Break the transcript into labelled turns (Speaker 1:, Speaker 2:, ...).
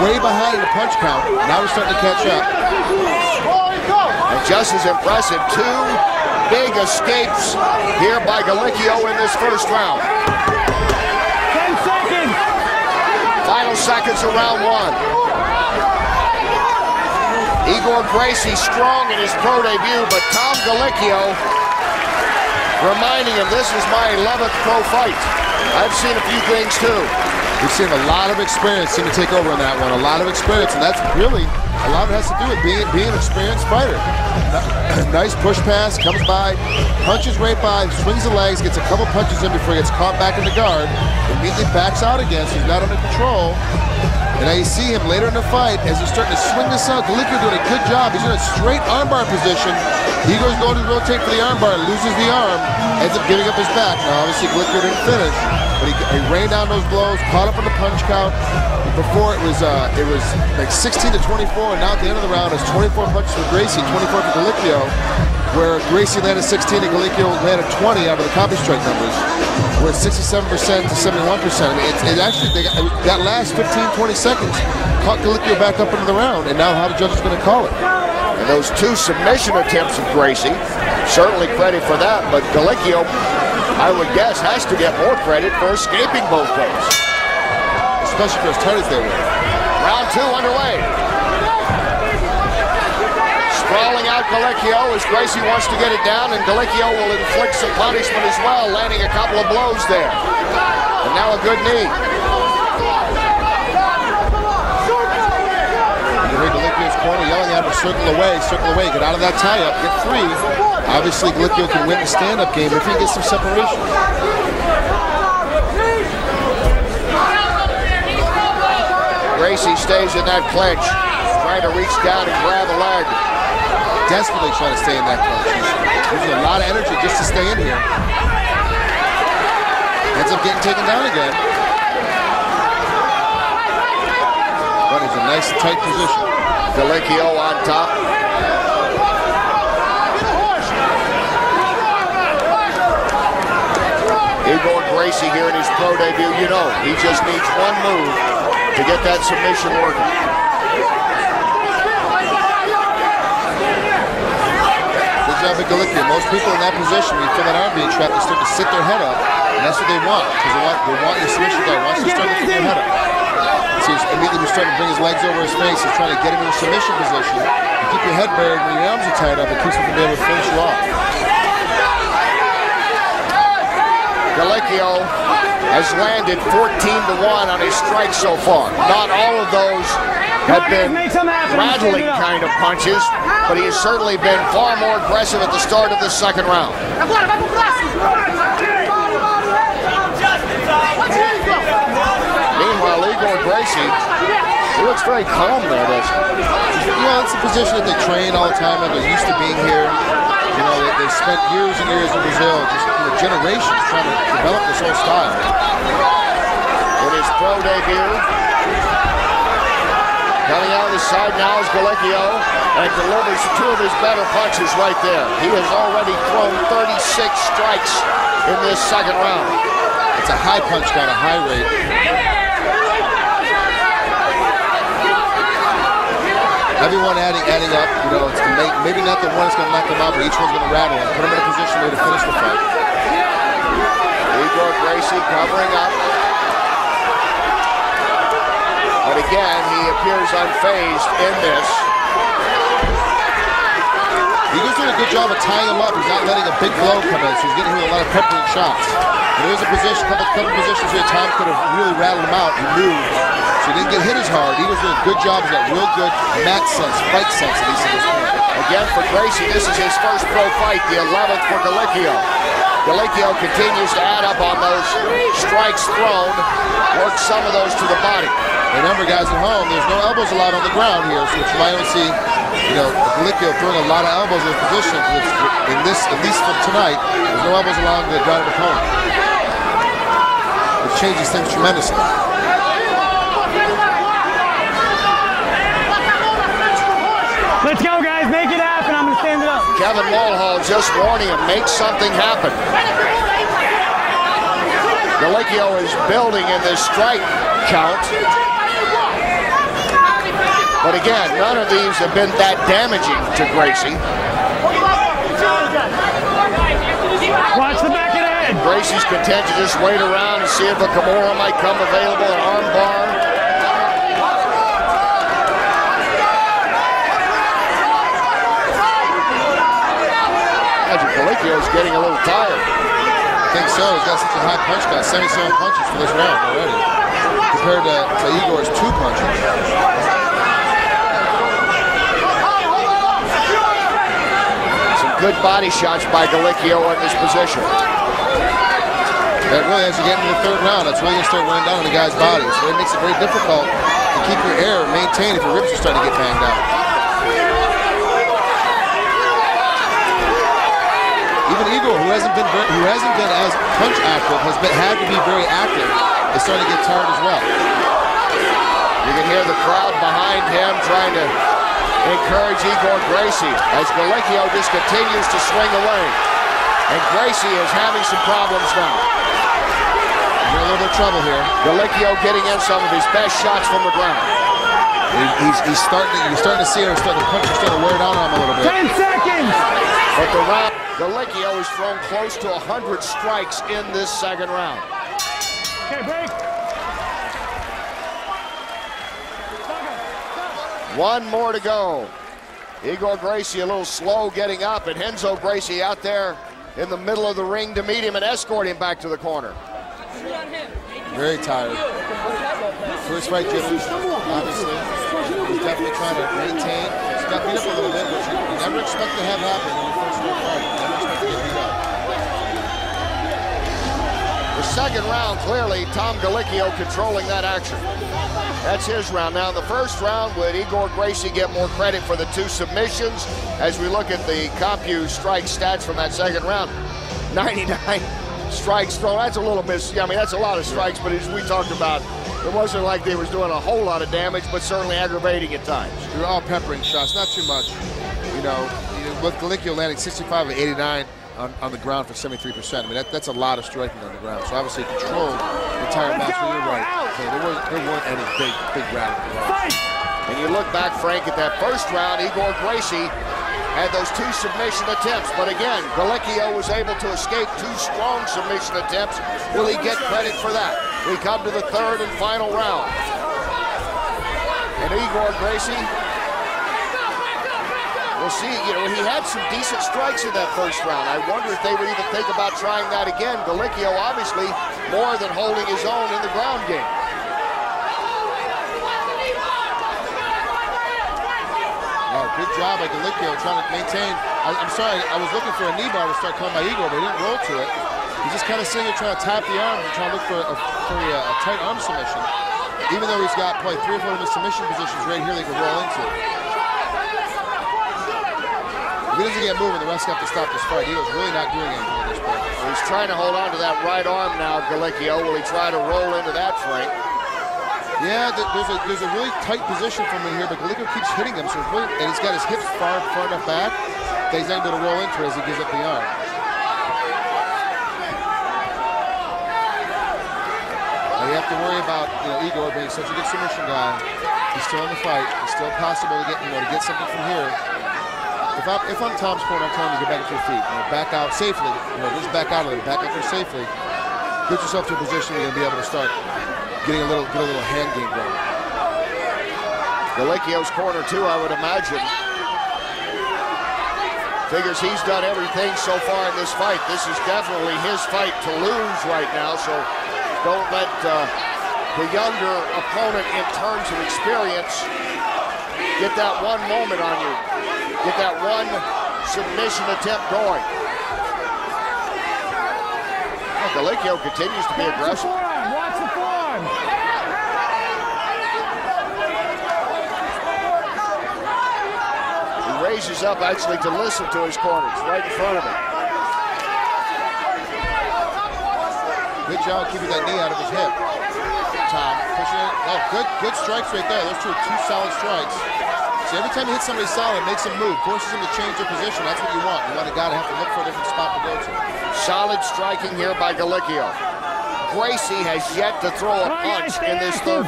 Speaker 1: way behind in the punch count. Now he's starting to catch up.
Speaker 2: And just as impressive, 2 big escapes here by Gallicchio in this first round.
Speaker 3: 10 seconds.
Speaker 2: Final seconds of round 1. Igor GRacie strong in his pro debut, but Tom Gallicchio reminding him, this is my 11th pro fight. I've seen a few things too.
Speaker 1: We've seen a lot of experience seem to take over in that one. A lot of experience, and that's really, a lot of it has to do with being an experienced fighter. Nice push pass, comes by, punches right by, swings the legs, gets a couple punches in before he gets caught back in the guard, immediately backs out again, so he's not under control. And now you see him later in the fight as he's starting to swing this out. Gallicchio doing a good job. He's in a straight armbar position. Igor's going to rotate for the armbar, loses the arm, ends up giving up his back. Now obviously Gallicchio didn't finish, but he rained down those blows, caught up on the punch count. Before it was like 16 to 24, and now at the end of the round it's 24 punches for GRacie, 24 for Gallicchio, where GRacie landed 16 and Gallicchio landed 20 out of the copy strike numbers. We're at 67% to 71%. I mean, it actually, that last 15-20 seconds caught Gallicchio back up into the round, and now how the judge is going to call it.
Speaker 2: And those 2 submission attempts of GRacie, certainly credit for that, but Gallicchio, I would guess, has to get more credit for escaping both days.
Speaker 1: Especially for as tight as they were.
Speaker 2: Round 2 underway. Sprawling out Gallicchio as GRacie wants to get it down, and Gallicchio will inflict some punishment as well, landing a couple of blows there. And now a good knee.
Speaker 1: You hear Gallicchio's corner yelling at him, circle away, get out of that tie-up, get free. Obviously, Gallicchio can win the stand-up game if he gets some separation.
Speaker 2: GRacie stays in that clinch, trying to reach down and grab a leg.
Speaker 1: Desperately trying to stay in that clinch. He's using a lot of energy just to stay in here. Ends up getting taken down again. But it's a nice tight position.
Speaker 2: Gallicchio on top. Igor GRacie here in his pro debut, you know, he just needs one move to get that submission working.
Speaker 1: Good job at Gallicchio. Most people in that position, when you feel that arm being trapped, they start to sit their head up, and that's what they want, because they want your submission guy wants to start lifting their head up. So he's immediately starting to bring his legs over his face. He's trying to get him in a submission position. You keep your head buried when your arms are tied up, it keeps him from being able to finish you off.
Speaker 2: Gallicchio has landed 14-1 on his strikes so far. Not all of those have been rattling kind of punches, but he has certainly been far more aggressive at the start of the second round. Meanwhile, Igor GRacie, he looks very calm there, doesn't he?
Speaker 1: Well, it's a position that they train all the time, and they're used to being here. You know, they spent years and years in Brazil, just generations trying to develop this whole style.
Speaker 2: In his pro debut, coming out of the side now is Gallicchio, and delivers 2 of his better punches right there. He has already thrown 36 strikes in this second round.
Speaker 1: It's a high punch count, a high rate. Everyone adding up, you know, it's maybe not the one that's going to knock them out, but each one's going to rattle him, put him in a position where to finish the fight.
Speaker 2: Igor GRacie covering up. But again, he appears unfazed in this.
Speaker 1: Igor's doing a good job of tying him up. He's not letting a big blow come in, so he's getting him a lot of peppering shots. And there's a position, couple positions where Tom could have really rattled him out and moved, so he didn't get hit as hard. Igor's doing a good job. He's got real good mat sense, fight sense, at least at this point.
Speaker 2: Again, for GRacie, this is his first pro fight, the 11th for Gallicchio. Gallicchio continues to add up on those strikes thrown, works some of those to the body.
Speaker 1: Remember, guys at home, there's no elbows allowed on the ground here, so you might see, you know, Gallicchio throwing a lot of elbows in this position. In this, at least for tonight, there's no elbows allowed on the ground opponent. It changes things tremendously.
Speaker 3: Let's go, guys. Make it happen. I'm going to stand it up.
Speaker 2: Kevin Mulhall just warning him, make something happen. Gallicchio is building in this strike count. But again, none of these have been that damaging to GRacie.
Speaker 3: Watch the back of the head.
Speaker 2: GRacie's content to just wait around and see if a Kimura might come available, an arm bar. Gallicchio's getting a little tired.
Speaker 1: I think so. He's got such a high punch count, 77 punches for this round already, compared to Igor's 2 punches.
Speaker 2: Some good body shots by Gallicchio in this position.
Speaker 1: That really, as you get into the 3rd round, that's really going to start running down on the guy's body. So it makes it very difficult to keep your air maintained if your ribs are starting to get banged out. Even Igor, who hasn't been as punch active, has had to be very active. Is starting to get tired as well.
Speaker 2: You can hear the crowd behind him trying to encourage Igor GRacie as Gallicchio just continues to swing away. And GRacie is having some problems now.
Speaker 1: He's in a little bit of trouble here.
Speaker 2: Gallicchio getting in some of his best shots from the ground.
Speaker 1: You're starting to see her, the punch is starting to wear down on him a little bit.
Speaker 3: 10 seconds!
Speaker 2: But the round, Gallicchio has thrown close to 100 strikes in this 2nd round.
Speaker 3: Okay, break.
Speaker 2: One more to go. Igor GRacie a little slow getting up, and Renzo GRacie out there in the middle of the ring to meet him and escort him back to the corner.
Speaker 1: Very tired. First fight, Jimmy, obviously. He's definitely trying to maintain. He's got beat up a little bit, which you never expect to have happen in your first fight. You never expect to get beat up.
Speaker 2: The 2nd round, clearly, Tom Gallicchio controlling that action. That's his round. Now, in the 1st round, would Igor GRacie get more credit for the 2 submissions? As we look at the CompuStrike strike stats from that 2nd round, 99 strikes thrown. That's a little bit, I mean, that's a lot of strikes, but as we talked about, it wasn't like they was doing a whole lot of damage, but certainly aggravating at times.
Speaker 1: They're all peppering shots, not too much. You know, with Gallicchio landing 65 of 89 on the ground for 73%. I mean, that's a lot of striking on the ground. So obviously controlled the entire match, but you're right. So there weren't any big radical rounds.
Speaker 2: And you look back, Frank, at that 1st round, Igor GRacie had those 2 submission attempts. But again, Gallicchio was able to escape 2 strong submission attempts. Will he get credit for that? We come to the 3rd and final round. And Igor GRacie, we'll see, you know, he had some decent strikes in that 1st round. I wonder if they would even think about trying that again. Gallicchio obviously more than holding his own in the ground game.
Speaker 1: Oh, good job by Gallicchio trying to maintain. I'm sorry, I was looking for a knee bar to start coming by Igor, but he didn't roll to it. He's just kind of sitting there trying to tap the arm and trying to look for a tight arm submission. Even though he's got probably 3 or 4 of his submission positions right here they can roll into. If he doesn't get moving, the rest have to stop this fight. Igor's really not doing anything at this point.
Speaker 2: Well, he's trying to hold on to that right arm now, Gallicchio. Will he try to roll into that, Frank?
Speaker 1: Yeah, there's a really tight position from him here, but Gallicchio keeps hitting him, so it's really, and he's got his hips far enough back that he's not able to roll into it as he gives up the arm. Now you have to worry about Igor being such a good submission guy. He's still in the fight. It's still possible to get something from here. If I'm Tom's corner, I'm telling him to get back at your feet. Back out safely. Just back out of it. Back up there safely. Get yourself to a position where you're going to be able to start getting a little hand game going.
Speaker 2: Gallicchio's corner too, I would imagine. Figures he's done everything so far in this fight. This is definitely his fight to lose right now, so don't let the younger opponent in terms of experience get that one moment on you. Get that one submission attempt going. Oh, Gallicchio continues to be aggressive.
Speaker 3: Watch the form.
Speaker 2: He raises up actually to listen to his corners right in front of him.
Speaker 1: Good job keeping that knee out of his hip. Tom pushing it. Oh, good strikes right there. Those two solid strikes. So every time you hit somebody solid, it makes them move, forces them to change their position. That's what you want. You want a guy to have to look for a different spot to go to.
Speaker 2: Solid striking here by Gallicchio. GRacie has yet to throw a punch in this 3rd